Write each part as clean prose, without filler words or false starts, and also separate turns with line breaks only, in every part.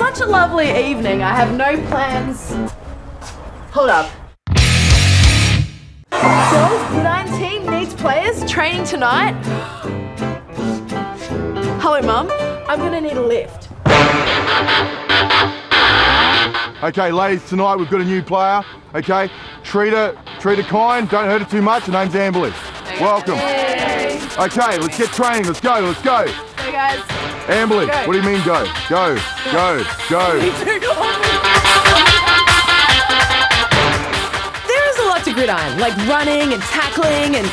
such a lovely evening. I have no plans. Hold up. Girls, Gridiron team needs players training tonight. Hello, Mum. I'm gonna need a lift.
Okay, ladies, tonight we've got a new player. Okay, treat her kind. Don't hurt her too much. Her name's Amberly. Welcome.
Hey.
Okay, let's get training. Let's go.
Hey guys.
Amberly,
Go.
what do you mean go? Go.
There is a lot to Gridiron, like running and tackling and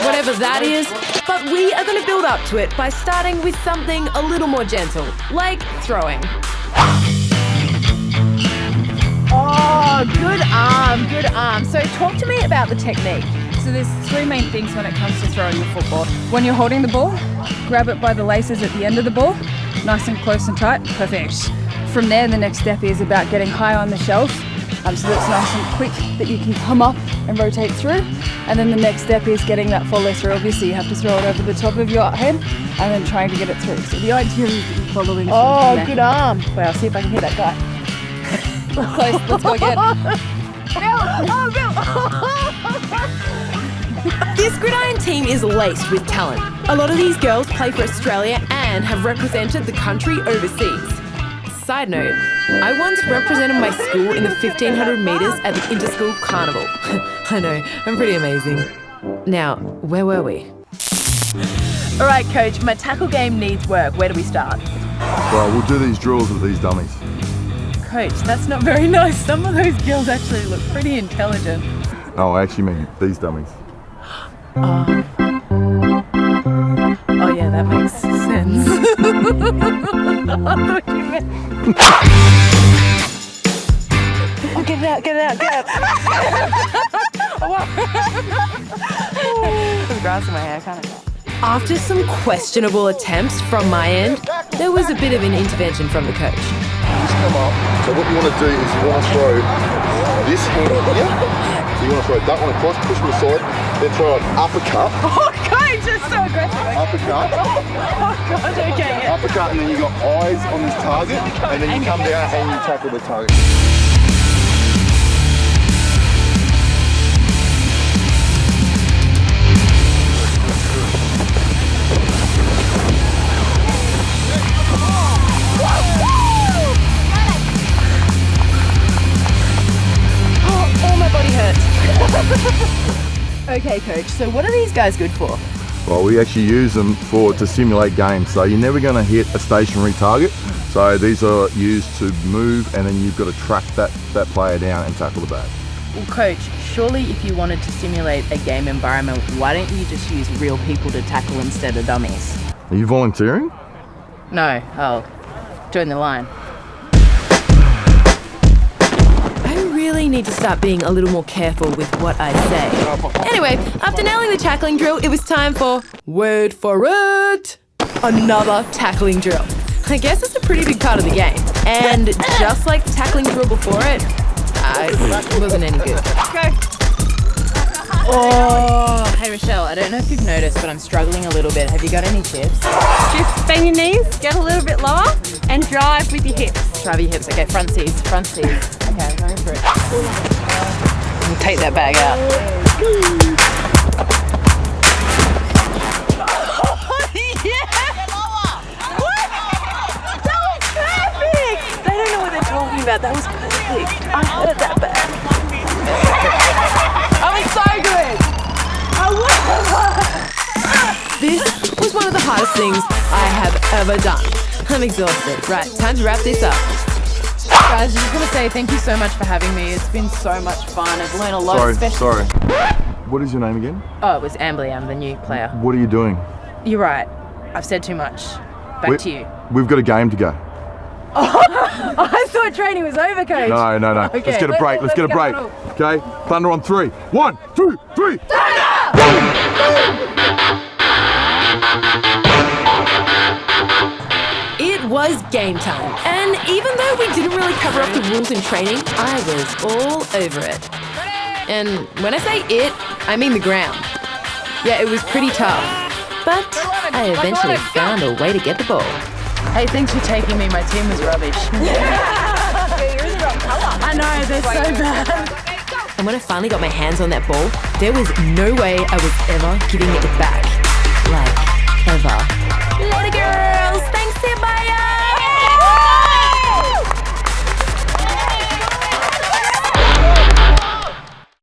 whatever that is. But we are going to build up to it by starting with something a little more gentle, like throwing. Oh, good arm. So talk to me about the technique.
So there's three main things when it comes to throwing the football. When you're holding the ball, grab it by the laces at the end of the ball, nice and close and tight, perfect. From there, the next step is about getting high on the shelf, so that's nice and quick that you can come up and rotate through. And then the next step is getting that follow through. Obviously, you have to throw it over the top of your head and then trying to get it through. So the idea is that you're following.
Oh, good arm.
Well, I'll see if I can hit that guy. Close, let's go again.
This Gridiron team is laced with talent. A lot of these girls play for Australia and have represented the country overseas. Side note, I once represented my school in the 1500 metres at the Inter-School Carnival. I know, I'm pretty amazing. Now, where were we? All right, Coach, my tackle game needs work. Where do we start?
Well, we'll do these drills with these dummies.
Coach, that's not very nice. Some of those girls actually look pretty intelligent.
Oh, I actually mean these dummies.
Oh yeah, that makes sense. I thought you meant... Oh, get it out. Oh, wow. There's grass in my hair, kind of.
After some questionable attempts from my end, there was a bit of an intervention from the coach.
Just come up. So what you want to do is you want to throw this hand here. So you want to throw that one across, push them aside, then throw an uppercut.
Oh, coach, that's so aggressive.
Uppercut.
Oh, God, okay. Yeah.
Uppercut, and then you got eyes on this target, and then you come down and you tackle the target.
Okay, Coach, so what are these guys good for?
Well, we actually use them to simulate games. So you're never going to hit a stationary target. So these are used to move, and then you've got to track that player down and tackle the bag.
Well, Coach, surely if you wanted to simulate a game environment, why don't you just use real people to tackle instead of dummies?
Are you volunteering?
No, I'll join the line.
I really need to start being a little more careful with what I say. Anyway, after nailing the tackling drill, it was time for, wait for it, another tackling drill. I guess it's a pretty big part of the game. And just like the tackling drill before it, it wasn't any good.
Go. Oh, hey Michelle, I don't know if you've noticed, but I'm struggling a little bit. Have you got any tips?
Just bend your knees, get a little bit lower, and drive with your hips.
Drive your hips. Okay, front seats. Okay, I'm going for it. And take that bag out.
They don't know what they're talking about. That was perfect. I heard that back.
I was so good.
This was one of the hardest things I have ever done. I'm exhausted. Right, time to wrap this up.
Guys, I just want to say thank you so much for having me. It's been so much fun. I've learned a lot.
Sorry. What is your name again?
Oh, it was Amberly. I'm the new player.
What are you doing?
You're right. I've said too much. Back to you.
We've got a game to go.
I thought training was over, Coach.
No.
Okay,
Let's get a break. Let's get a break. Okay? Thunder on 3. 1, 2, 3.
It was game time. And even though we didn't really cover up the rules in training, I was all over it. And when I say it, I mean the ground. Yeah, it was pretty tough. But I eventually found a way to get the ball.
Hey, thanks for taking me. My team was rubbish. I know, they're so bad.
And when I finally got my hands on that ball, there was no way I was ever giving it back. Like, ever. Later, girls. Thanks, Timaya.